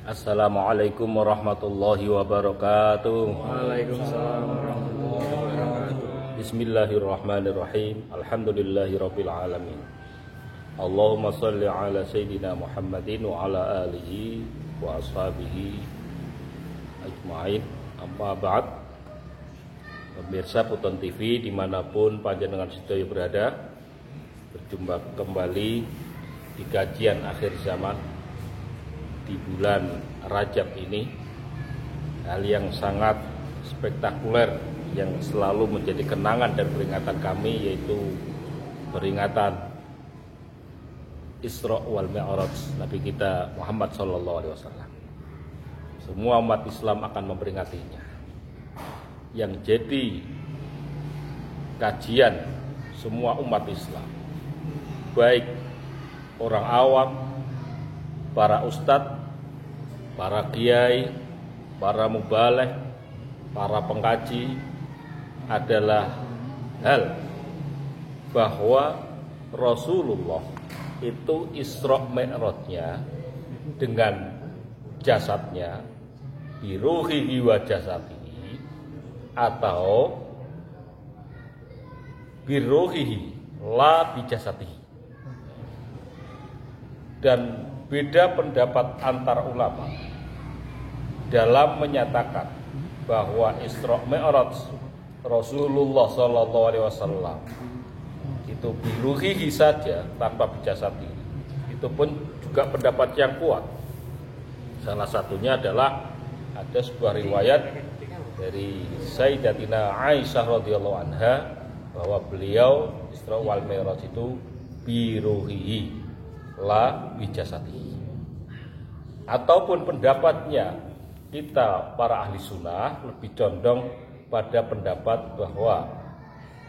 Assalamualaikum warahmatullahi wabarakatuh. Waalaikumsalam warahmatullahi wabarakatuh. Bismillahirrahmanirrahim. Alhamdulillahirabbil alamin. Allahumma shalli ala sayyidina Muhammadin wa ala alihi wa ashabihi ajmain. Amma ba'd. Pemirsa Puton TV dimanapun panjenengan sedaya berada, berjumpa kembali di kajian akhir zaman di bulan Rajab ini. Hal yang sangat spektakuler yang selalu menjadi kenangan dan peringatan kami, yaitu peringatan Isra wal Mi'raj Nabi kita Muhammad SAW. Semua umat Islam akan memperingatinya. Yang jadi kajian semua umat Islam, baik orang awam, para ustadz, para kiai, para mubaleh, para pengkaji, adalah hal bahwa Rasulullah itu Isra Mi'rajnya dengan jasadnya, biruhihi wa jasadihi, atau biruhihi la bijasadihi. Dan beda pendapat antar ulama dalam menyatakan bahwa Isra Mi'raj Rasulullah SAW itu biruhihi saja tanpa bijasati. Itu pun juga pendapat yang kuat. Salah satunya adalah ada sebuah riwayat dari Sayyidatina Aisyah radhiyallahu anha bahwa beliau Isra wal Mi'raj itu biruhihi la bijasati. Ataupun pendapatnya kita para ahli sunnah lebih condong pada pendapat bahwa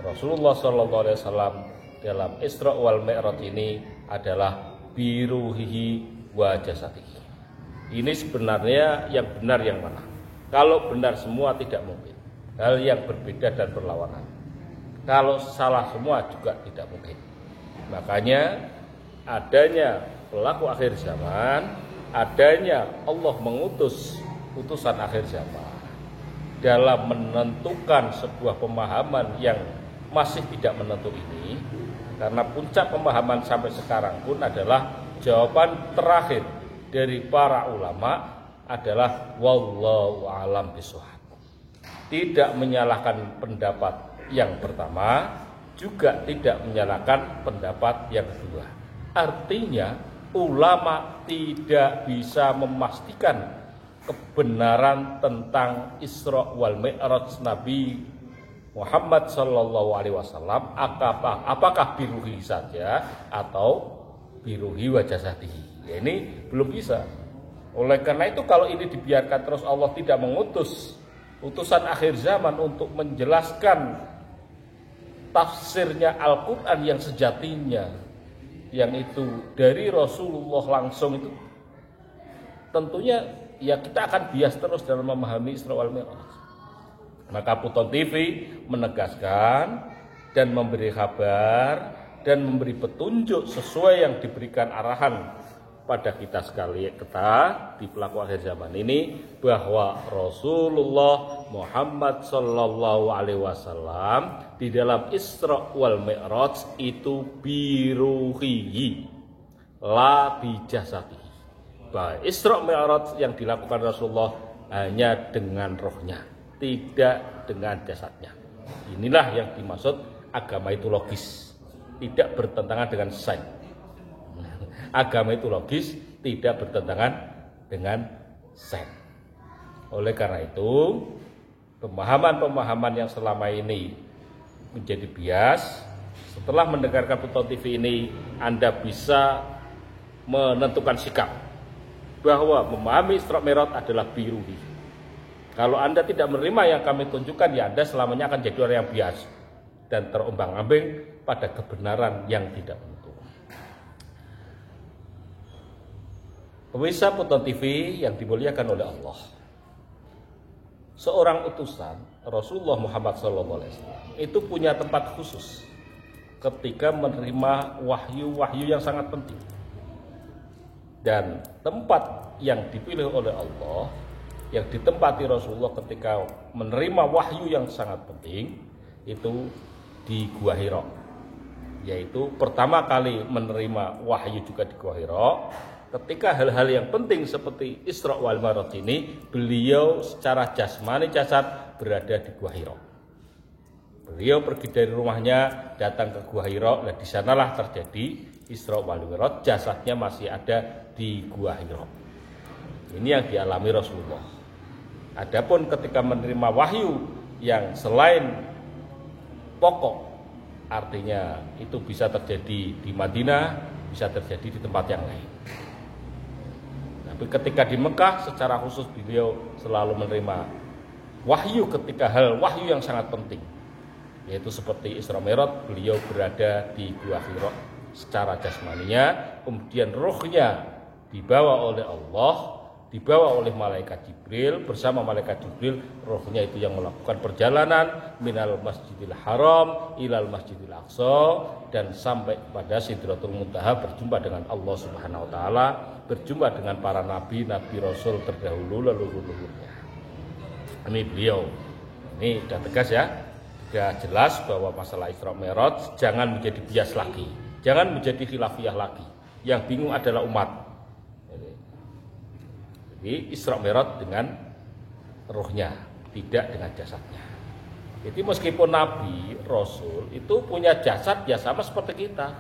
Rasulullah SAW dalam Isra wal Mi'raj ini adalah biruhihi wa jasadihi. Ini sebenarnya yang benar yang mana? Kalau benar semua tidak mungkin. Hal yang berbeda dan berlawanan. Kalau salah semua juga tidak mungkin. Makanya adanya pelaku akhir zaman, adanya Allah mengutus utusan akhir zaman dalam menentukan sebuah pemahaman yang masih tidak menentu ini, karena puncak pemahaman sampai sekarang pun adalah jawaban terakhir dari para ulama adalah wallahu a'lam bishawab. Tidak menyalahkan pendapat yang pertama, juga tidak menyalahkan pendapat yang kedua. Artinya ulama tidak bisa memastikan kebenaran tentang Isra wal Mi'raj Nabi Muhammad SAW apakah biruhi saja atau biruhi wa jasadihi. Ya, ini belum bisa. Oleh karena itu kalau ini dibiarkan terus, Allah tidak mengutus utusan akhir zaman untuk menjelaskan tafsirnya Al-Quran yang sejatinya, yang itu dari Rasulullah langsung, itu tentunya ya kita akan bias terus dalam memahami Isra wal Mi'raj. Maka Puton TV menegaskan dan memberi kabar dan memberi petunjuk sesuai yang diberikan arahan pada kita sekali di pelaku akhir zaman ini, bahwa Rasulullah Muhammad SAW di dalam Isra wal Mi'raj itu biruhihi la bijasadihi. Bahwa Isra Mi'raj yang dilakukan Rasulullah hanya dengan rohnya, tidak dengan jasadnya. Inilah yang dimaksud agama itu logis, tidak bertentangan dengan sains. Agama itu logis, tidak bertentangan dengan sains. Oleh karena itu, pemahaman-pemahaman yang selama ini menjadi bias, setelah mendengarkan Puton TV ini, Anda bisa menentukan sikap bahwa memahami Isra Mi'raj adalah biruhi. Kalau Anda tidak menerima yang kami tunjukkan, ya Anda selamanya akan jadi orang yang bias dan terombang-ambing pada kebenaran yang tidak menentu. Pemirsa Puton TV yang dimuliakan oleh Allah, seorang utusan Rasulullah Muhammad SAW itu punya tempat khusus ketika menerima wahyu-wahyu yang sangat penting. Dan tempat yang dipilih oleh Allah, yang ditempati Rasulullah ketika menerima wahyu yang sangat penting, itu di Gua Hira. Yaitu pertama kali menerima wahyu juga di Gua Hira. Ketika hal-hal yang penting seperti Isra wal Mi'raj ini, beliau secara jasmani jasad berada di Gua Hira. Beliau pergi dari rumahnya datang ke Gua Hira, dan di sanalah terjadi Isra wal Mi'raj, jasadnya masih ada di Gua Hira. Ini yang dialami Rasulullah. Adapun ketika menerima wahyu yang selain pokok, artinya itu bisa terjadi di Madinah, bisa terjadi di tempat yang lain. Tapi ketika di Mekah secara khusus beliau selalu menerima wahyu ketika hal wahyu yang sangat penting, yaitu seperti Isra Mi'raj, beliau berada di Gua Hira secara jasmaninya, kemudian ruhnya dibawa oleh Allah, dibawa oleh malaikat Jibril, bersama malaikat Jibril rohnya itu yang melakukan perjalanan minal Masjidil Haram ilal Masjidil Aqsa, dan sampai pada Sidratul Muntaha berjumpa dengan Allah Subhanahu wa taala, berjumpa dengan para nabi rasul terdahulu leluhur-leluhurnya. Ini beliau. Ini sudah tegas ya. Sudah jelas bahwa masalah Isra Mi'raj jangan menjadi bias lagi, jangan menjadi khilafiyah lagi. Yang bingung adalah umat. Jadi Isra Mi'raj dengan rohnya, tidak dengan jasadnya. Jadi meskipun Nabi, Rasul itu punya jasad ya sama seperti kita.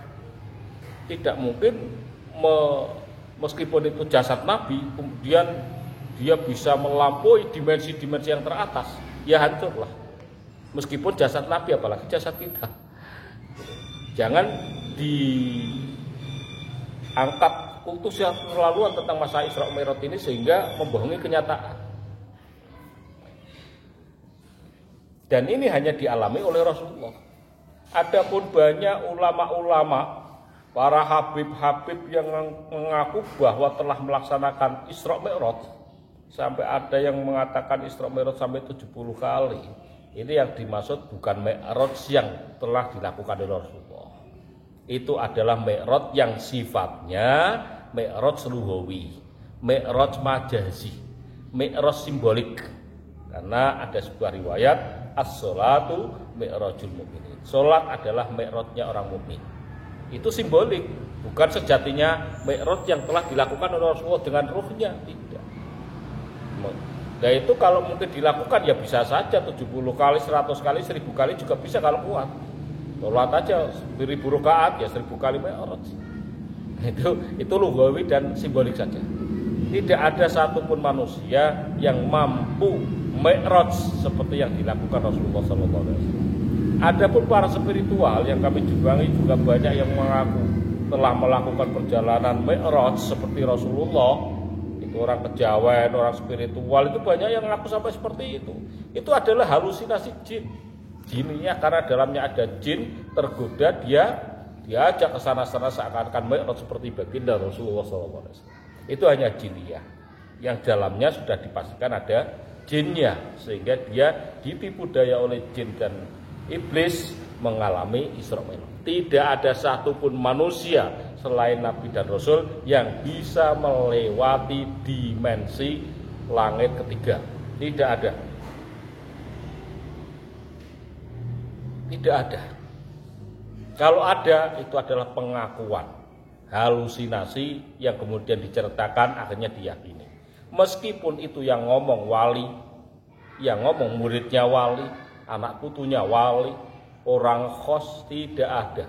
Tidak mungkin meskipun itu jasad Nabi, kemudian dia bisa melampaui dimensi-dimensi yang teratas. Ya hancurlah. Meskipun jasad Nabi, apalagi jasad kita. Jangan diangkat kultus yang terlaluan tentang masa Isra Mi'raj ini sehingga membohongi kenyataan. Dan ini hanya dialami oleh Rasulullah. Adapun banyak ulama-ulama, para habib-habib yang mengaku bahwa telah melaksanakan Isra Mi'raj, sampai ada yang mengatakan Isra Mi'raj sampai 70 kali. Ini yang dimaksud bukan Mi'raj yang telah dilakukan oleh Rasulullah. Itu adalah Mi'raj yang sifatnya Mi'raj lugawi, Mi'raj majazi, Mi'raj simbolik. Karena ada sebuah riwayat, as-sholatu mi'rajul mu'minin. Salat adalah mi'rajnya orang mukmin. Itu simbolik, bukan sejatinya Mi'raj yang telah dilakukan oleh Rasulullah dengan ruhnya, tidak. Nah itu kalau mungkin dilakukan ya bisa saja 70 kali, 100 kali, 1000 kali juga bisa kalau kuat. Sholat aja 1000 rakaat ya 1000 kali Mi'raj. Itu lugawi dan simbolik saja. Tidak ada satupun manusia yang mampu Mi'raj seperti yang dilakukan Rasulullah SAW. Adapun para spiritual yang kami jumpai juga banyak yang mengaku telah melakukan perjalanan Mi'raj seperti Rasulullah. Itu orang kejawen, orang spiritual itu banyak yang mengaku sampai seperti itu. Itu adalah halusinasi jin. Jinnya karena dalamnya ada jin tergoda, dia diajak ke sana-sana seakan-akan Mi'raj seperti baginda Rasulullah SAW. Itu hanya jiniyah yang dalamnya sudah dipastikan ada jinnya, sehingga dia ditipu daya oleh jin dan iblis mengalami Isra Mi'raj. Tidak ada satupun manusia selain Nabi dan Rasul yang bisa melewati dimensi langit ketiga. Tidak ada. Tidak ada. Kalau ada, itu adalah pengakuan, halusinasi yang kemudian diceritakan akhirnya diyakini. Meskipun itu yang ngomong wali, yang ngomong muridnya wali, anak putunya wali, orang khos, tidak ada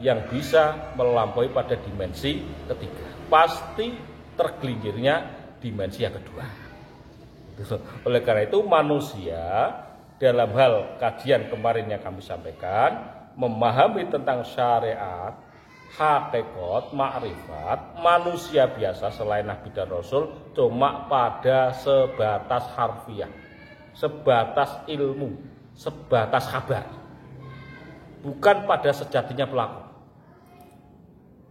yang bisa melampaui pada dimensi ketiga. Pasti tergelincirnya dimensi yang kedua. Oleh karena itu manusia dalam hal kajian kemarin yang kami sampaikan, memahami tentang syariat, hakikat, makrifat, manusia biasa selain Nabi dan Rasul cuma pada sebatas harfiah, sebatas ilmu, sebatas kabar, bukan pada sejatinya pelaku.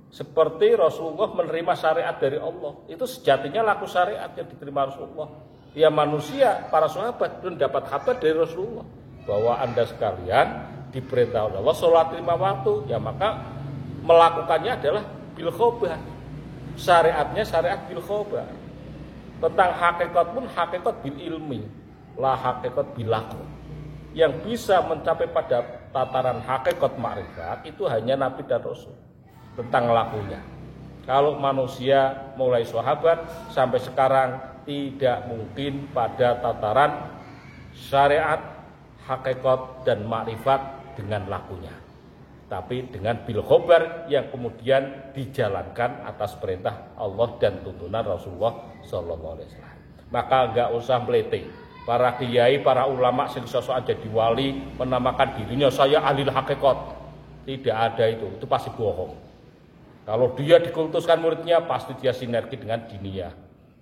Seperti Rasulullah menerima syariat dari Allah, itu sejatinya laku syariat yang diterima Rasulullah. Ya manusia, para sahabat belum dapat kabar dari Rasulullah bahwa Anda sekalian diperintah oleh Allah sholat 5 waktu, ya maka melakukannya adalah bil khobar, syariatnya syariat bil khobar. Tentang hakikat pun hakikat bil ilmi, la hakikat bil laku. Yang bisa mencapai pada tataran hakikat makrifat itu hanya Nabi dan Rasul tentang lakunya. Kalau manusia mulai sahabat sampai sekarang tidak mungkin pada tataran syariat, hakikat dan makrifat dengan lakunya. Tapi dengan bil khobar yang kemudian dijalankan atas perintah Allah dan tuntunan Rasulullah sallallahu alaihi wasallam. Maka enggak usah melete. Para kiai, para ulama sing sosokan jadi wali menamakan dirinya saya ahli hakikat. Tidak ada itu pasti bohong. Kalau dia dikultuskan muridnya pasti dia sinergi dengan diniyah.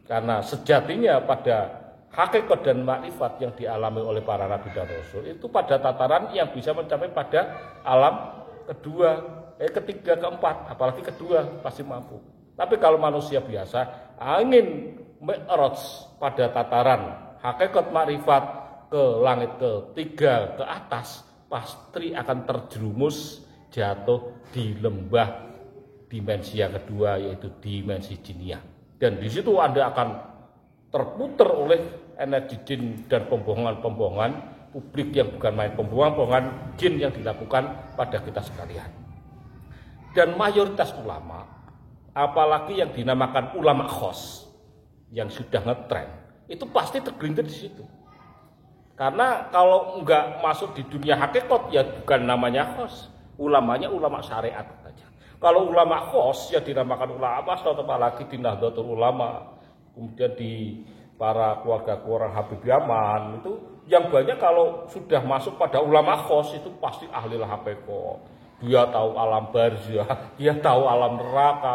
Karena sejatinya pada hakikat dan makrifat yang dialami oleh para nabi dan rasul itu pada tataran yang bisa mencapai pada alam kedua, ketiga, keempat, apalagi kedua pasti mampu. Tapi kalau manusia biasa angin mi'raj pada tataran hakikat makrifat ke langit ketiga ke atas pasti akan terjerumus jatuh di lembah dimensi yang kedua yaitu dimensi jiniyah. Dan di situ Anda akan terputar oleh energi jin dan pembohongan-pembohongan publik yang bukan main, pembohongan-pembohongan jin yang dilakukan pada kita sekalian. Dan mayoritas ulama, apalagi yang dinamakan ulama khos yang sudah ngetren, itu pasti tergelincir di situ. Karena kalau enggak masuk di dunia hakikat ya bukan namanya khos, ulamanya ulama syariat saja. Kalau ulama khos ya dinamakan ulama apalagi di Nahdlatul Ulama, kemudian di para keluarga Habib Yaman itu yang banyak kalau sudah masuk pada ulama khos itu pasti ahli hakikat. Dia tahu alam barzah, dia tahu alam neraka,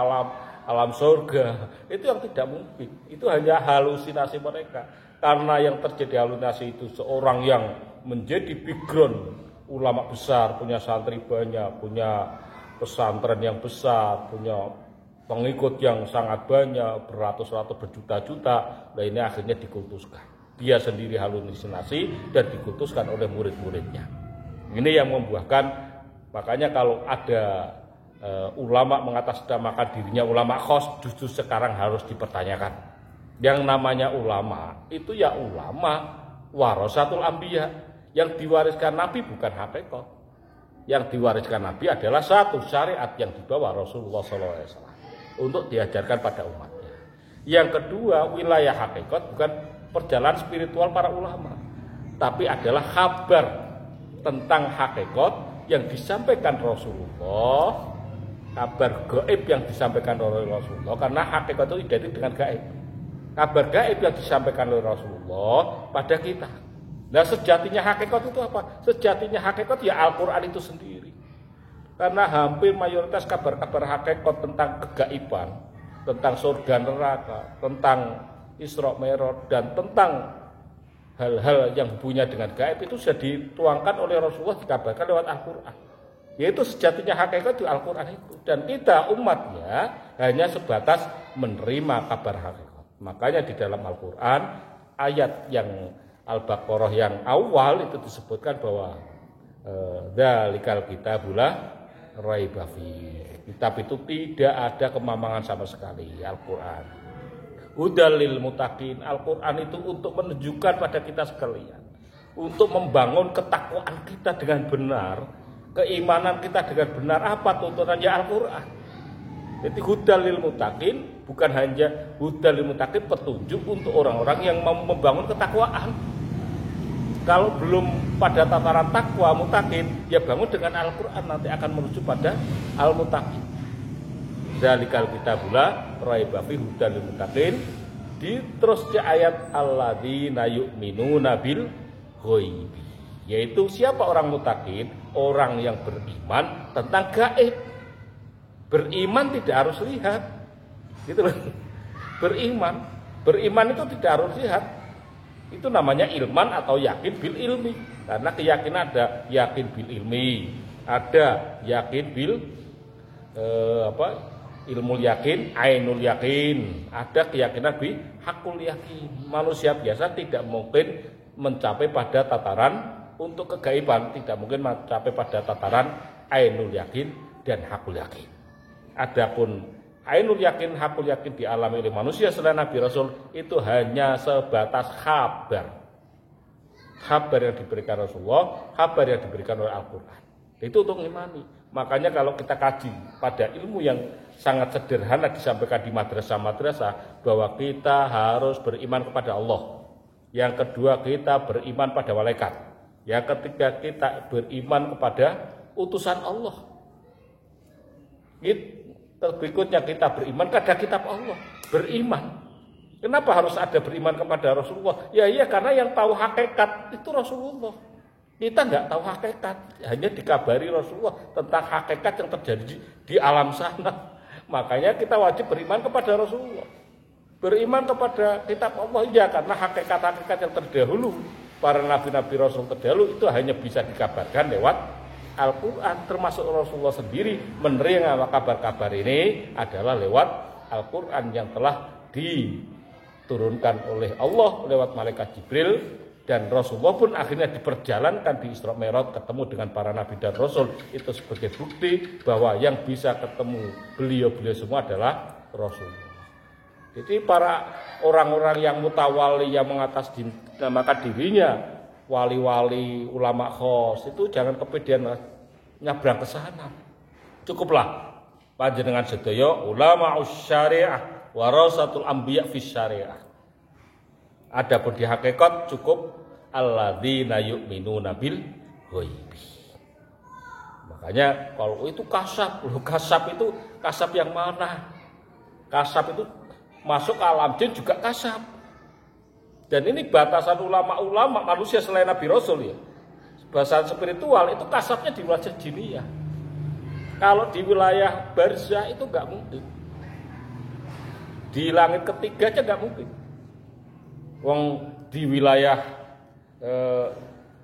alam surga. Itu yang tidak mungkin. Itu hanya halusinasi mereka. Karena yang terjadi halusinasi itu seorang yang menjadi background ulama besar, punya santri banyak, punya pesantren yang besar, punya pengikut yang sangat banyak, beratus-ratus, berjuta-juta. Nah ini akhirnya dikultuskan. Dia sendiri halusinasi dan dikultuskan oleh murid-muridnya. Ini yang membuahkan, makanya kalau ada ulama mengatasnamakan dirinya ulama khos, justru sekarang harus dipertanyakan. Yang namanya ulama itu ya ulama warasatul anbiya, yang diwariskan Nabi bukan hakikat. Yang diwariskan Nabi adalah satu syariat yang dibawa Rasulullah SAW untuk diajarkan pada umatnya. Yang kedua, wilayah hakikat bukan perjalanan spiritual para ulama, tapi adalah kabar tentang hakikat yang disampaikan Rasulullah, kabar gaib yang disampaikan oleh Rasulullah, karena hakikat itu identik dengan gaib. Kabar gaib yang disampaikan oleh Rasulullah pada kita. Nah sejatinya hakikat itu apa? Sejatinya hakikat ya Al-Quran itu sendiri. Karena hampir mayoritas kabar-kabar hakikat tentang kegaiban, tentang surga neraka, tentang Isra Mi'raj dan tentang hal-hal yang hubungannya dengan gaib itu sudah dituangkan oleh Rasulullah, dikabarkan lewat Al-Quran. Yaitu sejatinya hakikat di Al-Quran itu. Dan kita umatnya hanya sebatas menerima kabar hakikat. Makanya di dalam Al-Quran ayat yang Al-Baqarah yang awal itu disebutkan bahwa dzalikal kitabulah raiba fiih. Kitab itu tidak ada kemamangan sama sekali, Al-Quran. Hudal lil muttaqin. Al-Quran itu untuk menunjukkan pada kita sekalian, untuk membangun ketakwaan kita dengan benar, keimanan kita dengan benar. Apa tuntunannya Al-Quran? Jadi hudal lil muttaqin bukan hanya hudal lil muttaqin, petunjuk untuk orang-orang yang mau membangun ketakwaan. Kalau belum pada tataran takwa muttaqin, ya bangun dengan Al-Quran, nanti akan menuju pada al-muttaqin. Dzalikal kitabula raiba fihi hudal lil muttaqin. Di terusnya ayat alladzina yu'minuna bil ghaibi. Yaitu siapa orang muttaqin? Orang yang beriman tentang gaib. Beriman tidak harus lihat. Gitu loh. Beriman itu tidak harus lihat. Itu namanya ilman atau yakin bil ilmi. Karena keyakinan ada yakin bil ilmi, ada yakin bil ilmu yakin, ainul yakin, ada keyakinan bi hakul yakin. Manusia biasa tidak mungkin mencapai pada tataran untuk kegaiban, tidak mungkin mencapai pada tataran ainul yakin dan hakul yakin. Adapun ainul yakin, hakul yakin dialami oleh manusia selain Nabi Rasul itu hanya sebatas kabar. Kabar yang diberikan Rasulullah, kabar yang diberikan oleh Al-Quran. Itu untuk imani. Makanya kalau kita kaji pada ilmu yang sangat sederhana disampaikan di madrasah-madrasah bahwa kita harus beriman kepada Allah. Yang kedua kita beriman pada malaikat. Yang ketiga kita beriman kepada utusan Allah. Berikutnya kita beriman kepada kitab Allah. Beriman. Kenapa harus ada beriman kepada Rasulullah? Ya iya karena yang tahu hakikat itu Rasulullah. Kita nggak tahu hakikat, hanya dikabari Rasulullah tentang hakikat yang terjadi di alam sana. Makanya kita wajib beriman kepada Rasulullah. Beriman kepada kitab Allah ya karena hakikat-hakikat yang terdahulu para nabi-nabi Rasul terdahulu itu hanya bisa dikabarkan lewat Al-Quran. Termasuk Rasulullah sendiri menerima kabar-kabar ini adalah lewat Al-Quran yang telah diturunkan oleh Allah lewat malaikat Jibril, dan Rasulullah pun akhirnya diperjalankan di Isra Mi'raj ketemu dengan para nabi dan rasul. Itu sebagai bukti bahwa yang bisa ketemu beliau-beliau semua adalah Rasulullah. Jadi para orang-orang yang mutawali yang mengatasnamakan dirinya wali-wali, ulama khos itu jangan kepedean nyabrang ke sana. Cukuplah panjenengan sedaya ulama syariah warasatul anbiya fi syariah. Adapun di hakikat cukup alladzina yu'minuna bil ghaibi. Makanya kalau itu kasab, kasab itu kasab yang mana? Kasab itu masuk ke alam jin juga kasab. Dan ini batasan ulama-ulama manusia selain Nabi Rasul ya. Batasan spiritual itu kasabnya di wilayah jiniyah. Kalau di wilayah barzah itu enggak mungkin. Di langit ketiga aja enggak mungkin. Wong di wilayah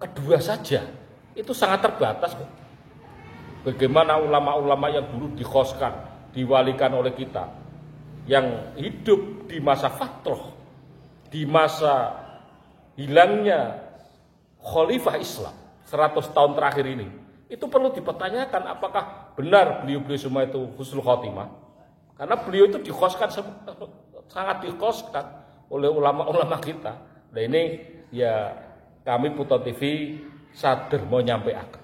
kedua saja itu sangat terbatas kok. Bagaimana ulama-ulama yang dulu dikhoskan, diwalikan oleh kita, yang hidup di masa fatrah, di masa hilangnya khalifah Islam 100 tahun terakhir ini, itu perlu dipertanyakan apakah benar beliau-beliau semua itu husnul khotimah. Karena beliau itu dikhoskan, sangat dikhoskan oleh ulama-ulama kita. Nah ini ya kami Puton TV sadar mau nyampaikan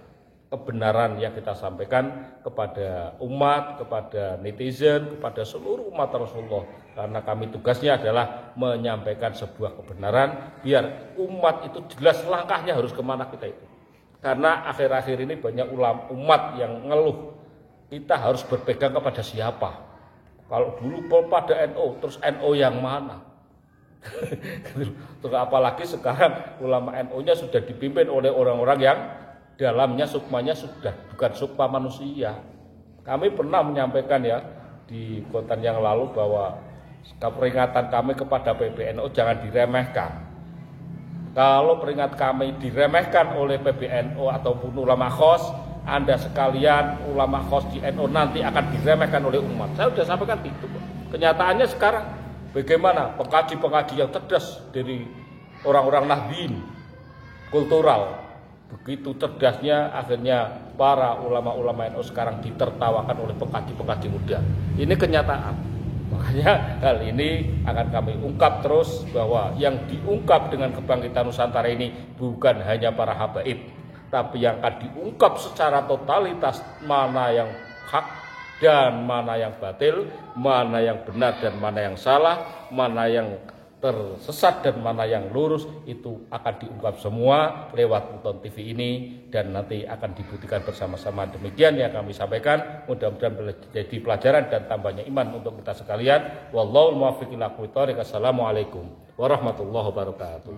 kebenaran yang kita sampaikan kepada umat, kepada netizen, kepada seluruh umat Rasulullah. Karena kami tugasnya adalah menyampaikan sebuah kebenaran biar umat itu jelas langkahnya harus kemana kita itu. Karena akhir-akhir ini banyak umat yang ngeluh kita harus berpegang kepada siapa. Kalau dulu pada NU, terus NU yang mana? Terus apalagi sekarang ulama NU-nya sudah dipimpin oleh orang-orang yang dalamnya sukmanya sudah bukan sukma manusia. Kami pernah menyampaikan ya di konten yang lalu bahwa peringatan kami kepada PBNU jangan diremehkan. Kalau peringatan kami diremehkan oleh PBNU ataupun ulama khos, Anda sekalian ulama khos di NU nanti akan diremehkan oleh umat. Saya sudah sampaikan itu. Kenyataannya sekarang bagaimana pengkaji-pengkaji yang cerdas dari orang-orang nahdien kultural, begitu cerdasnya akhirnya para ulama-ulama NU sekarang ditertawakan oleh pengkaji-pengkaji muda. Ini kenyataan. Makanya hal ini akan kami ungkap terus bahwa yang diungkap dengan kebangkitan Nusantara ini bukan hanya para habaib, tapi yang akan diungkap secara totalitas mana yang hak dan mana yang batil, mana yang benar dan mana yang salah, mana yang tersesat dan mana yang lurus, itu akan diungkap semua lewat Puton TV ini dan nanti akan dibuktikan bersama-sama. Demikian yang kami sampaikan, mudah-mudahan menjadi pelajaran dan tambahnya iman untuk kita sekalian. Wallahul muwaffiq ila aqwamit thoriq. Assalamualaikum warahmatullahi wabarakatuh.